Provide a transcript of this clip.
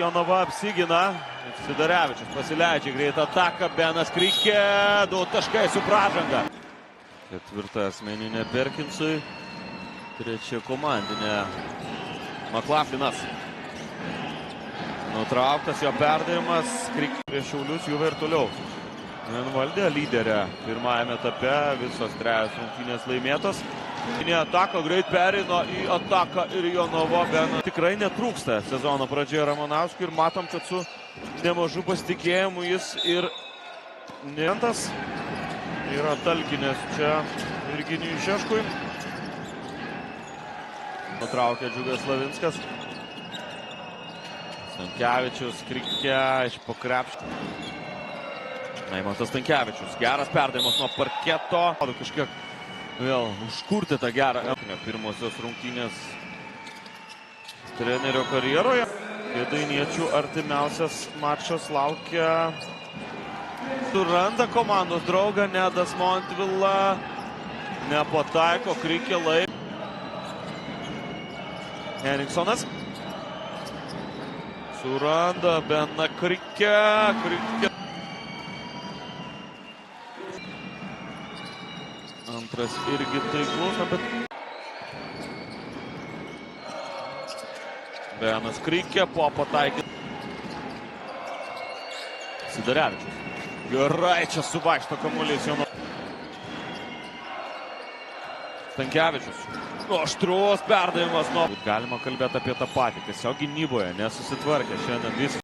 Jonava apsigina. Sidarevičius pasileidžia greitą ataką. Benas Krikė. 2 taškai su pražanga. 4 asmeninė Perkinsui. 3 komandinė Maklaflinas. Nutrauktas jo perdavimas. Krikė prieš Šiaulius, Juve ir toliau. Vienvaldė lyderė pirmajame etape. Visos 3 rungtynės laimėtos. Ataka greit perino į ataką ir Jonava. Benas tikrai netrūksta sezono pradžioje Ramanauskui ir matom, kad su nemažu pasitikėjimu jis ir nentas yra talkinės čia Virginijui Šeškui. Nutraukė Džiugas Slavinskas. Stankevičius, Krikė iš po krepšio. Eimantas Stankevičius. Geras perdavimas nuo parketo. Kažkiek vėl užkurti tą gerą. Pirmosios rungtynės trenerio karjeroje. Kėdainiečių artimiausias mačas laukia. Suranda komandos draugą Nedas Montvila. Nepataiko, Krikė laimi. Henriksonas. Suranda Beną Krikė. Antras irgi taiklus, bet Benas Krikė po pataikyti. Sidarevičius. Gerai, čia suvaikšto kamuolys Jonava. Stankevičius. Aštrus perdavimas nuo. Galima kalbėti apie tą patį. Tiesiog gynyboje nesusitvarkė šiandien visi.